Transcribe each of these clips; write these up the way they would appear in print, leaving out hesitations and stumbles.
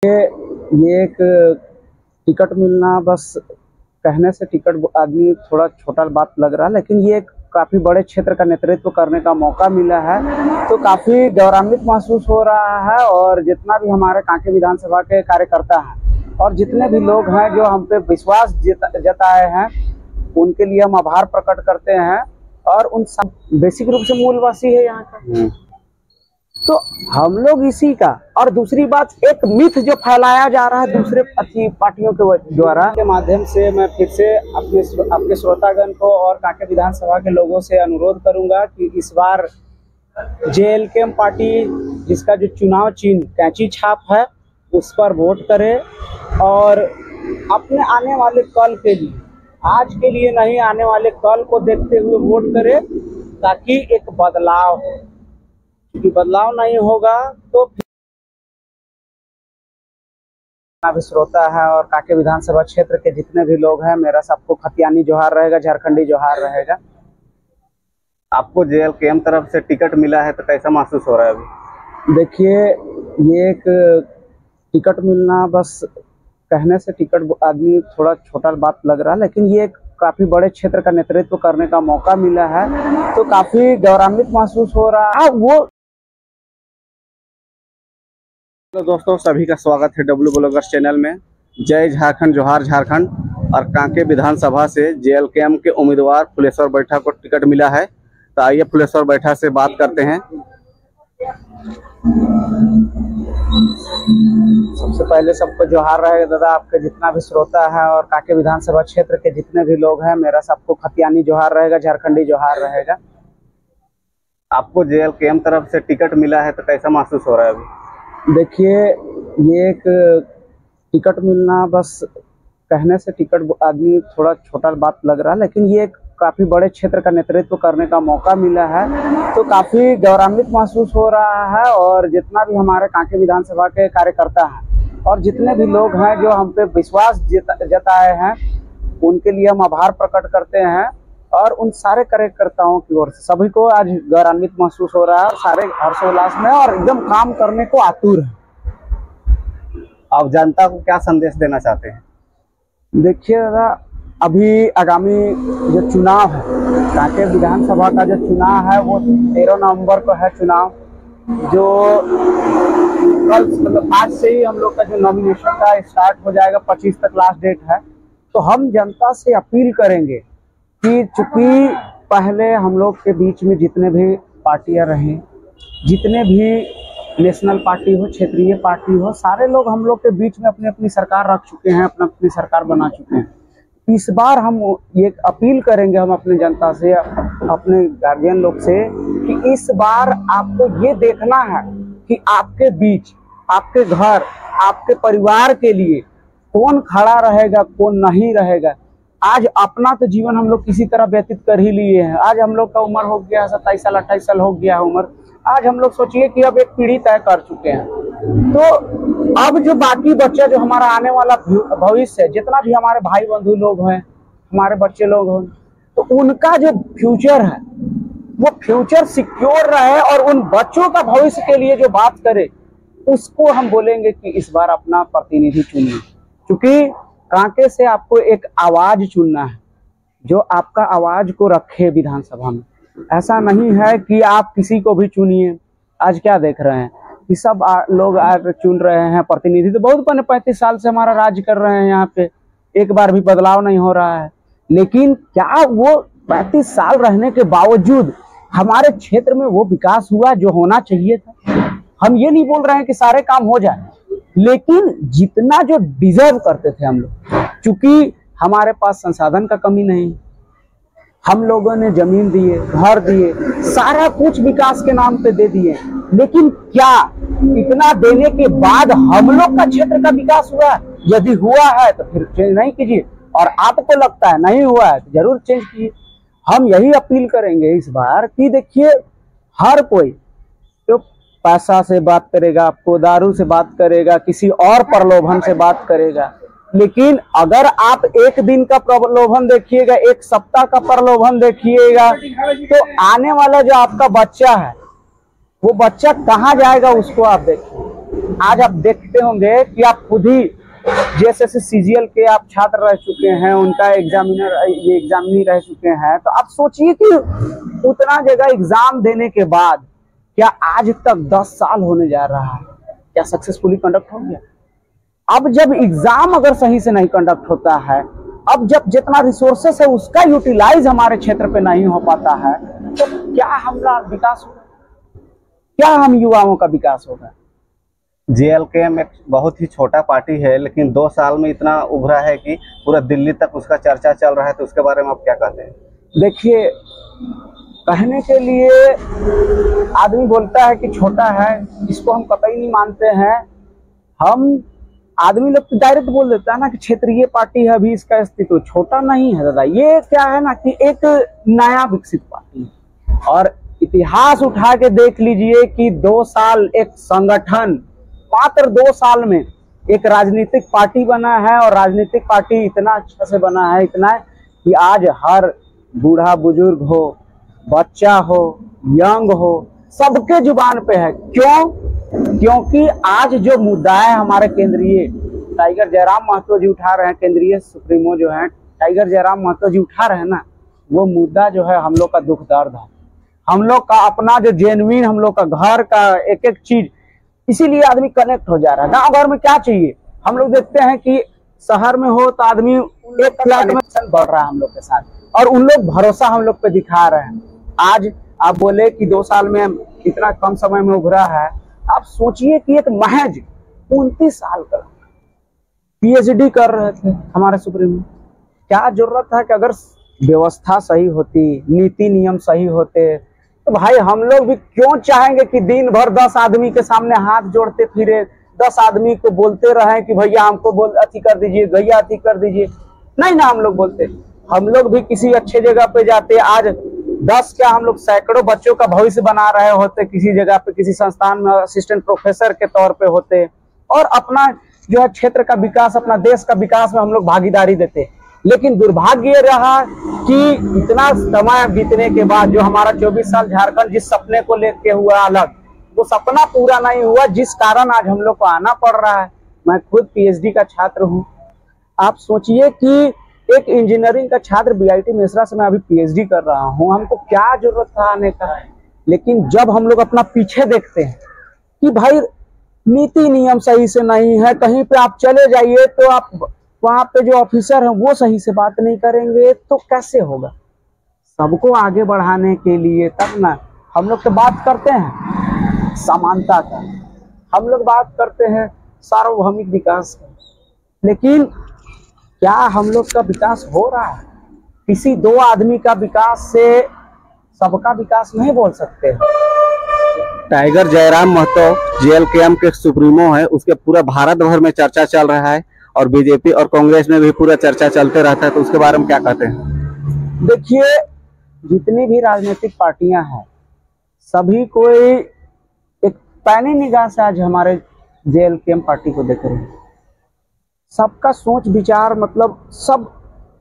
ये एक टिकट मिलना बस कहने से टिकट आदमी थोड़ा छोटा बात लग रहा है, लेकिन ये एक काफ़ी बड़े क्षेत्र का नेतृत्व करने का मौका मिला है तो काफ़ी गौरवान्वित महसूस हो रहा है। और जितना भी हमारे कांके विधानसभा के कार्यकर्ता हैं और जितने भी लोग हैं जो हम पे विश्वास जताए हैं, उनके लिए हम आभार प्रकट करते हैं। और उन सब बेसिक रूप से मूलवासी है यहाँ का, तो हम लोग इसी का। और दूसरी बात, एक मिथ जो फैलाया जा रहा है दूसरे पार्टियों के द्वारा के माध्यम से, मैं फिर से आपके श्रोतागण को और कांके विधानसभा के लोगों से अनुरोध करूंगा कि इस बार जेएलकेएम पार्टी, जिसका जो चुनाव चिन्ह कैंची छाप है, उस पर वोट करें। और अपने आने वाले कल के लिए, आज के लिए नहीं, आने वाले कल को देखते हुए वोट करें, ताकि एक बदलाव हो। क्योंकि बदलाव नहीं होगा तो भी श्रोता है और कांके विधानसभा क्षेत्र के जितने भी लोग हैं, मेरा सबको खतियानी जोहार रहेगा, झारखंडी जोहार रहेगा। आपको जेएलकेएम तरफ से टिकट मिला है तो कैसा महसूस हो रहा है अभी? देखिए, ये एक टिकट मिलना बस कहने से टिकट आदमी थोड़ा छोटा बात लग रहा है, लेकिन ये एक काफ़ी बड़े क्षेत्र का नेतृत्व करने का मौका मिला है तो काफ़ी गौरवान्वित महसूस हो रहा है। वो तो दोस्तों, सभी का स्वागत है डब्ल्यू ब्लॉगर्स चैनल में। जय झारखंड, जोहार झारखंड। और कांके विधानसभा से जेएलकेएम के उम्मीदवार फुलेश्वर बैठा को टिकट मिला है, तो आइए फुलेश्वर बैठा से बात करते हैं। सबसे पहले सबको जोहार रहेगा दादा, आपके जितना भी श्रोता है और कांके विधानसभा क्षेत्र के जितने भी लोग हैं, मेरा सबको खतियानी जोहार रहेगा, झारखंडी जोहार रहेगा। आपको जेएलकेएम तरफ से टिकट मिला है तो कैसा महसूस हो रहा है अभी? देखिए, ये एक टिकट मिलना बस कहने से टिकट आदमी थोड़ा छोटा बात लग रहा है, लेकिन ये एक काफ़ी बड़े क्षेत्र का नेतृत्व करने का मौका मिला है तो काफ़ी गौरवान्वित महसूस हो रहा है। और जितना भी हमारे कांके विधानसभा के कार्यकर्ता हैं और जितने भी लोग हैं जो हम पे विश्वास जताए हैं, उनके लिए हम आभार प्रकट करते हैं। और उन सारे कार्यकर्ताओं की ओर से सभी को आज गौरवान्वित महसूस हो रहा है और सारे हर्षोल्लास में और एकदम काम करने को आतुर है। आप जनता को क्या संदेश देना चाहते हैं? देखिए दादा, अभी आगामी जो चुनाव है, कांके विधानसभा का जो चुनाव है वो 13 नवंबर को है चुनाव, जो कल मतलब आज से ही हम लोग का जो नॉमिनेशन का स्टार्ट हो जाएगा, 25 तक लास्ट डेट है। तो हम जनता से अपील करेंगे कि चूंकि पहले हम लोग के बीच में जितने भी पार्टियां रहे, जितने भी नेशनल पार्टी हो, क्षेत्रीय पार्टी हो, सारे लोग हम लोग के बीच में अपनी अपनी सरकार रख चुके हैं, अपनी सरकार बना चुके हैं। इस बार हम ये अपील करेंगे, हम अपने जनता से, अपने गार्जियन लोग से, कि इस बार आपको ये देखना है कि आपके बीच, आपके घर, आपके परिवार के लिए कौन खड़ा रहेगा, कौन नहीं रहेगा। आज अपना तो जीवन हम लोग किसी तरह व्यतीत कर ही लिए हैं। आज हम लोग का उम्र हो गया 27 साल 28 साल हो गया है उम्र। आज हम लोग सोचिए कि अब एक पीढ़ी तय कर चुके हैं, तो अब जो बाकी बच्चा, जो हमारा आने वाला भविष्य है, जितना भी हमारे भाई बंधु लोग हैं, हमारे बच्चे लोग हैं, तो उनका जो फ्यूचर है वो फ्यूचर सिक्योर रहे और उन बच्चों का भविष्य के लिए जो बात करे, उसको हम बोलेंगे कि इस बार अपना प्रतिनिधि चुनिए। क्योंकि कांके से आपको एक आवाज चुनना है जो आपका आवाज को रखे विधानसभा में। ऐसा नहीं है कि आप किसी को भी चुनिए। आज क्या देख रहे हैं कि सब लोग आज चुन रहे हैं प्रतिनिधि, तो बहुत 35 साल से हमारा राज्य कर रहे हैं यहाँ पे, एक बार भी बदलाव नहीं हो रहा है। लेकिन क्या वो 35 साल रहने के बावजूद हमारे क्षेत्र में वो विकास हुआ जो होना चाहिए था? हम ये नहीं बोल रहे हैं कि सारे काम हो जाए, लेकिन जितना जो डिजर्व करते थे हम लोग, चूंकि हमारे पास संसाधन का कमी नहीं, हम लोगों ने जमीन दिए, घर दिए, सारा कुछ विकास के नाम पे दे दिए, लेकिन क्या इतना देने के बाद हम लोग का क्षेत्र का विकास हुआ? यदि हुआ है तो फिर चेंज नहीं कीजिए, और आपको लगता है नहीं हुआ है तो जरूर चेंज कीजिए। हम यही अपील करेंगे इस बार कि देखिए, हर कोई तो पैसा से बात करेगा, आपको दारू से बात करेगा, किसी और प्रलोभन से बात करेगा, लेकिन अगर आप एक दिन का प्रलोभन देखिएगा, एक सप्ताह का प्रलोभन देखिएगा, तो आने वाला जो आपका बच्चा है, वो बच्चा कहाँ जाएगा उसको आप देखिए। आज आप देखते होंगे कि आप खुद ही जेएसएससी सीजीएल के आप छात्र रह चुके हैं, उनका एग्जामिनी रह चुके हैं। तो आप सोचिए कि उतना जगह एग्जाम देने के बाद क्या आज तक 10 साल होने जा रहा है, क्या सक्सेसफुली कंडक्ट हो गया? अब जब एग्जाम अगर सही से नहीं कंडक्ट होता है, अब जब जितना रिसोर्सेस है उसका यूटिलाइज हमारे क्षेत्र पे नहीं हो पाता है, तो क्या हमारा विकास होगा? क्या हम युवाओं का विकास होगा? जेएलकेएम एक बहुत ही छोटा पार्टी है, लेकिन 2 साल में इतना उभरा है कि पूरा दिल्ली तक उसका चर्चा चल रहा है। तो उसके बारे में आप क्या कहते हैं? देखिए, कहने के लिए आदमी बोलता है कि छोटा है, इसको हम कतई नहीं मानते हैं। हम आदमी लोग तो डायरेक्ट बोल देता है ना कि क्षेत्रीय पार्टी है, अभी इसका अस्तित्व छोटा नहीं है दादा। ये क्या है ना कि एक नया विकसित पार्टी है। और इतिहास उठा के देख लीजिए कि 2 साल एक संगठन, मात्र 2 साल में एक राजनीतिक पार्टी बना है। और राजनीतिक पार्टी इतना अच्छा से बना है, इतना कि आज हर बूढ़ा बुजुर्ग हो, बच्चा हो, यंग हो, सबके जुबान पे है। क्यों? क्योंकि आज जो मुद्दा है हमारे केंद्रीय टाइगर जयराम महतो जी उठा रहे हैं, केंद्रीय सुप्रीमो जो है टाइगर जयराम महतो जी उठा रहे हैं ना, वो मुद्दा जो है हम लोग का दुख दर्द है, हम लोग का अपना जो जेन्युइन, हम लोग का घर का एक एक चीज। इसीलिए आदमी कनेक्ट हो जा रहा है। गाँव घर में क्या चाहिए, हम लोग देखते हैं कि शहर में हो तो आदमी एक फ्लैट में बढ़ रहा है हम लोग के साथ, और उन लोग भरोसा हम लोग पे दिखा रहे हैं। आज आप बोले कि 2 साल में इतना कम समय में उभरा है। आप सोचिए कि एक महज 29 साल का पीएचडी कर रहे थे हमारे सुप्रीम। क्या जरूरत था कि अगर व्यवस्था सही होती, नीति नियम सही होते, तो भाई हम लोग भी क्यों चाहेंगे कि दिन भर 10 आदमी के सामने हाथ जोड़ते फिरे, 10 आदमी को बोलते रहे कि भैया हमको अति कर दीजिए, भैया अति कर दीजिए। नहीं ना, हम लोग बोलते, हम लोग भी किसी अच्छे जगह पे जाते। आज 10 क्या, हम लोग सैकड़ों बच्चों का भविष्य बना रहे होते, किसी जगह पे किसी संस्थान में असिस्टेंट प्रोफेसर के तौर पे होते, और अपना जो है क्षेत्र का विकास, अपना देश का विकास में हम लोग भागीदारी देते। लेकिन दुर्भाग्य रहा कि इतना समय बीतने के बाद जो हमारा 24 साल झारखंड जिस सपने को लेके हुआ अलग, वो सपना पूरा नहीं हुआ, जिस कारण आज हम लोग को आना पड़ रहा है। मैं खुद पीएचडी का छात्र हूँ। आप सोचिए कि एक इंजीनियरिंग का छात्र बीआईटी मेसरा से मैं अभी पीएचडी कर रहा हूँ, हमको क्या जरूरत था आने का। लेकिन जब हम लोग अपना पीछे देखते हैं कि भाई नीति नियम सही से नहीं है, कहीं पे आप चले जाइए तो आप वहां पे जो ऑफिसर हैं वो सही से बात नहीं करेंगे, तो कैसे होगा? सबको आगे बढ़ाने के लिए तब ना हम लोग तो बात करते हैं समानता का, हम लोग बात करते हैं सार्वभौमिक विकास का, लेकिन क्या हम लोग का विकास हो रहा है? किसी 2 आदमी का विकास से सबका विकास नहीं बोल सकते। टाइगर जयराम महतो जेएलकेएम के सुप्रीमो है, उसके पूरा भारत भर में चर्चा चल रहा है, और बीजेपी और कांग्रेस में भी पूरा चर्चा चलते रहता है। तो उसके बारे में क्या कहते हैं? देखिए, जितनी भी राजनीतिक पार्टियां हैं, सभी कोई एक पैनी निगाह से आज हमारे जेएलकेएम पार्टी को देख रहे हैं। सबका सोच विचार, मतलब सब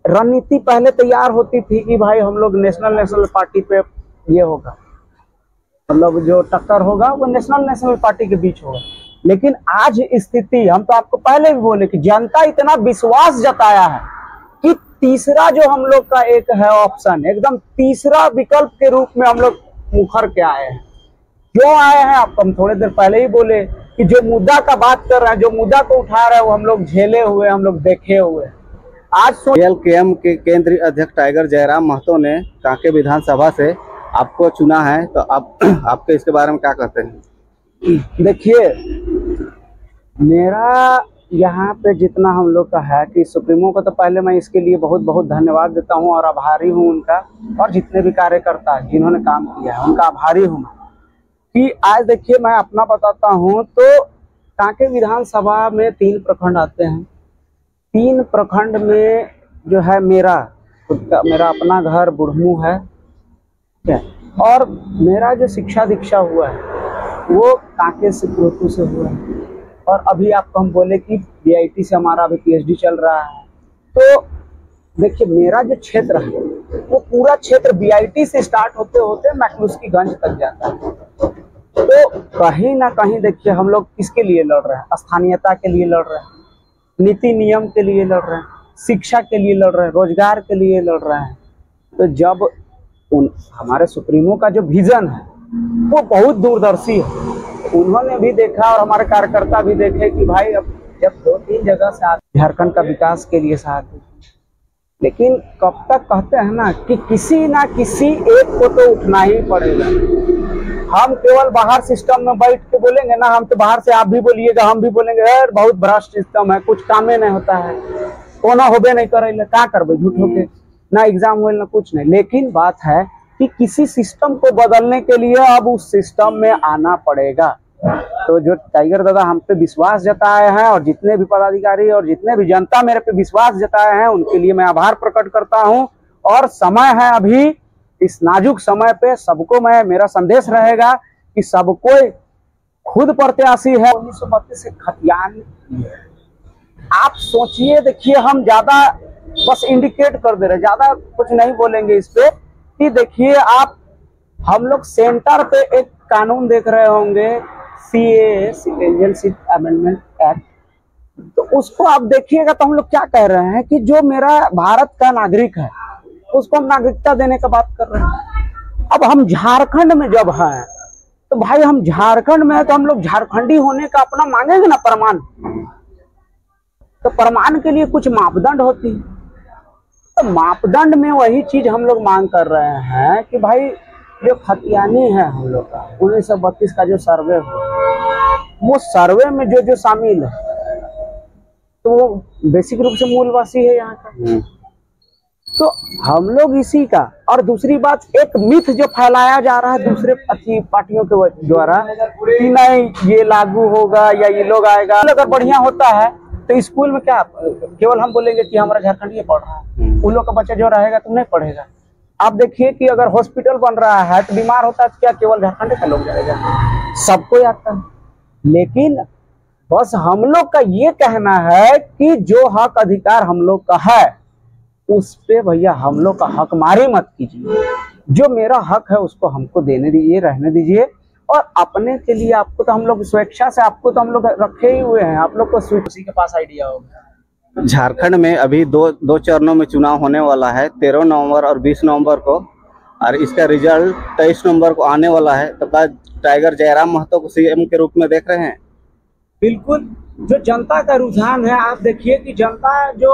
रणनीति पहले तैयार होती थी कि भाई हम लोग नेशनल पार्टी पे ये होगा, मतलब जो टक्कर होगा वो नेशनल पार्टी के बीच होगा। लेकिन आज स्थिति, हम तो आपको पहले भी बोले कि जनता इतना विश्वास जताया है कि तीसरा जो हम लोग का एक है ऑप्शन, एकदम तीसरा विकल्प के रूप में हम लोग मुखर के आए हैं। क्यों आए हैं? आपको हम थोड़ी देर पहले ही बोले कि जो मुद्दा का बात कर रहे हैं, जो मुद्दा को उठा रहे हैं, वो हम लोग झेले हुए, हम लोग देखे हुए। आज जेएलकेएम के केंद्रीय अध्यक्ष टाइगर जयराम महतो ने कांके विधानसभा से आपको चुना है, तो आपके इसके बारे में क्या कहते हैं? देखिए, मेरा यहाँ पे जितना हम लोग का है कि सुप्रीमो को तो पहले मैं इसके लिए बहुत बहुत धन्यवाद देता हूँ और आभारी हूँ उनका, और जितने भी कार्यकर्ता जिन्होंने काम किया है उनका आभारी हूँ कि आज देखिए मैं अपना बताता हूँ तो कांके विधानसभा में 3 प्रखंड आते हैं। 3 प्रखंड में जो है मेरा अपना घर बुढ़मू है, और मेरा जो शिक्षा दीक्षा हुआ है वो कांके से प्रोटू से हुआ है, और अभी आपको हम बोले कि बीआईटी से हमारा अभी पीएचडी चल रहा है। तो देखिए, मेरा जो क्षेत्र है वो पूरा क्षेत्र बीआईटी से स्टार्ट होते होते मैक्लुस्कीगंज तक जाता है। तो कहीं ना कहीं देखिए हम लोग किसके लिए लड़ रहे हैं? स्थानीयता के लिए लड़ रहे हैं, नीति नियम के लिए लड़ रहे हैं, शिक्षा के लिए लड़ रहे हैं, रोजगार के लिए लड़ रहे हैं। तो जब हमारे सुप्रीमो का जो विजन है वो बहुत दूरदर्शी है, उन्होंने भी देखा और हमारे कार्यकर्ता भी देखे कि भाई अब जब 2-3 जगह से झारखंड का विकास के लिए साथ, लेकिन कब तक कहते हैं ना कि किसी ना किसी एक को तो उठना ही पड़ेगा। हम केवल बाहर सिस्टम में बैठ के बोलेंगे ना, हम तो बाहर से आप भी बोलिएगा हम भी बोलेंगे यार बहुत भ्रष्ट सिस्टम है, कुछ कामे नहीं होता है, कोना होबे नहीं करे, क्या करबे झूठ होके, ना एग्जाम हुए ना कुछ नहीं। लेकिन बात है कि किसी सिस्टम को बदलने के लिए अब उस सिस्टम में आना पड़ेगा। तो जो टाइगर दादा हम पे विश्वास जताए हैं और जितने भी पदाधिकारी और जितने भी जनता मेरे पे विश्वास जताए हैं उनके लिए मैं आभार प्रकट करता हूं। और समय है अभी, इस नाजुक समय पे सबको मेरा संदेश रहेगा कि सब कोई खुद प्रत्याशी है। 1932 से खतियान आप सोचिए, देखिए हम ज्यादा बस इंडिकेट कर दे रहे, ज्यादा कुछ नहीं बोलेंगे इस पे कि देखिए आप, हम लोग सेंटर पे एक कानून देख रहे होंगे CAA सिटीजनशिप अमेंडमेंट एक्ट, तो उसको आप देखिएगा तो हम लोग क्या कह रहे हैं कि जो मेरा भारत का नागरिक है उसको हम नागरिकता देने का बात कर रहे हैं। अब हम झारखंड में जब हैं तो भाई हम झारखंड में है तो हम लोग झारखंडी होने का अपना मांगेंगे ना प्रमाण, तो प्रमाण के लिए कुछ मापदंड होती है। तो मापदंड में वही चीज हम लोग मांग कर रहे हैं कि भाई जो खतियानी है हम लोग का 1932 का जो सर्वे हो, वो सर्वे में जो जो शामिल है तो वो बेसिक रूप से मूलवासी है यहाँ का। तो हम लोग इसी का, और दूसरी बात एक मिथ जो फैलाया जा रहा है दूसरे पार्टियों के द्वारा कि नहीं ये लागू होगा या ये लोग आएगा, अगर बढ़िया होता है तो स्कूल में क्या केवल हम बोलेंगे कि हमारा झारखंडी पढ़ रहा है, उन लोग का बच्चा जो रहेगा तो नहीं पढ़ेगा। आप देखिए कि अगर हॉस्पिटल बन रहा है तो बीमार होता है तो क्या केवल झारखंड का लोग जाएगा? सबको आता है। लेकिन बस हम लोग का ये कहना है कि जो हक अधिकार हम लोग का है उस पे भैया हम लोग का हक मारी मत कीजिए। जो मेरा हक है उसको हमको देने दीजिए, रहने दीजिए। और अपने के लिए आपको तो हम लोग स्वेच्छा से आपको तो हम लोग रखे ही हुए हैं, आप लोग को उसी के पास आइडिया होगा। झारखंड में अभी दो चरणों में चुनाव होने वाला है, 13 नवंबर और 20 नवंबर को, और इसका रिजल्ट 23 नवंबर को आने वाला है। तो क्या टाइगर जयराम महतो को CM के रूप में देख रहे हैं? बिल्कुल, जो जनता का रुझान है, आप देखिए कि जनता जो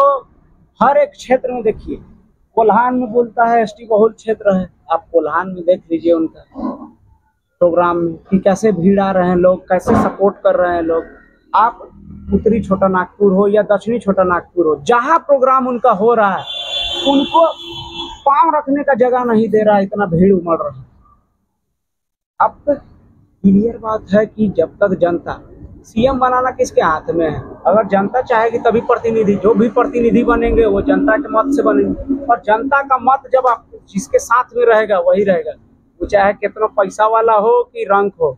हर एक क्षेत्र में, देखिए कोल्हान में बोलता है ST बहुल क्षेत्र है, आप कोल्हान में देख लीजिए उनका प्रोग्राम में कि कैसे भीड़ आ रहे हैं लोग, कैसे सपोर्ट कर रहे हैं लोग। आप उत्तरी छोटा नागपुर हो या दक्षिणी छोटा नागपुर हो, जहां प्रोग्राम उनका हो रहा है उनको पांव रखने का जगह नहीं दे रहा है, इतना भीड़ उमड़ रहा है। अब तक क्लियर बात है कि जब तक जनता, CM बनाना किसके हाथ में है? अगर जनता चाहेगी तभी प्रतिनिधि, जो भी प्रतिनिधि बनेंगे वो जनता के मत से बनेंगे। और जनता का मत जब आप जिसके साथ में रहेगा वही रहेगा, वो चाहे कितना पैसा वाला हो कि रंक हो।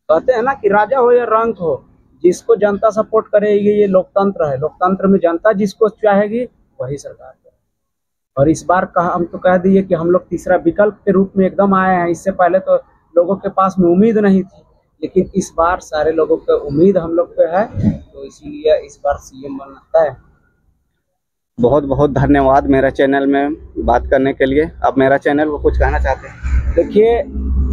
कहते हैं ना कि राजा हो या रंक हो, जिसको जनता सपोर्ट करेगी, ये लोकतंत्र है। लोकतंत्र में जनता जिसको चाहेगी वही सरकार करेगी। और इस बार हम तो कह दिए कि हम लोग तीसरा विकल्प के रूप में एकदम आए हैं। इससे पहले तो लोगों के पास में उम्मीद नहीं थी, लेकिन इस बार सारे लोगों को उम्मीद हम लोग पे है, तो इसीलिए इस बार CM बनता है। बहुत बहुत धन्यवाद मेरा चैनल में बात करने के लिए। अब मेरा चैनल को कुछ कहना चाहते हैं? देखिए,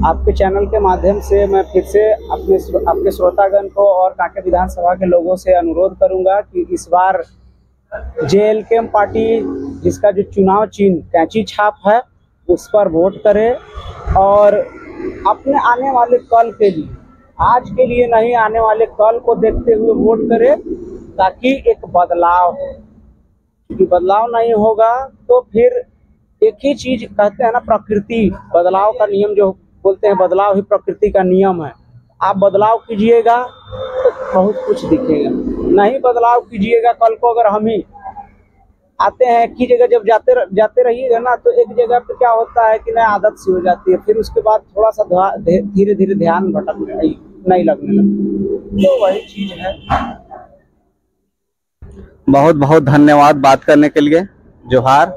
आपके चैनल के माध्यम से मैं फिर से आपके श्रोतागण को और कांके विधानसभा के लोगों से अनुरोध करूंगा कि इस बार JLKM पार्टी जिसका जो चुनाव चिन्ह कैंची छाप है उस पर वोट करें, और अपने आने वाले कल के लिए, आज के लिए नहीं, आने वाले कल को देखते हुए वोट करें, ताकि एक बदलाव हो। क्योंकि बदलाव नहीं होगा तो फिर एक ही चीज कहते हैं ना, प्रकृति बदलाव का नियम जो बोलते हैं, बदलाव ही प्रकृति का नियम है। आप बदलाव कीजिएगा तो बहुत कुछ दिखेगा, नहीं बदलाव कीजिएगा, कल को अगर हम ही आते हैं एक ही जगह जब जाते रहिएगा ना, तो एक जगह पे क्या होता है कि नया आदत सी हो जाती है, फिर उसके बाद थोड़ा सा धीरे धीरे ध्यान भटकने नहीं लगने लगता। तो वही चीज है। बहुत बहुत धन्यवाद बात करने के लिए। जोहार।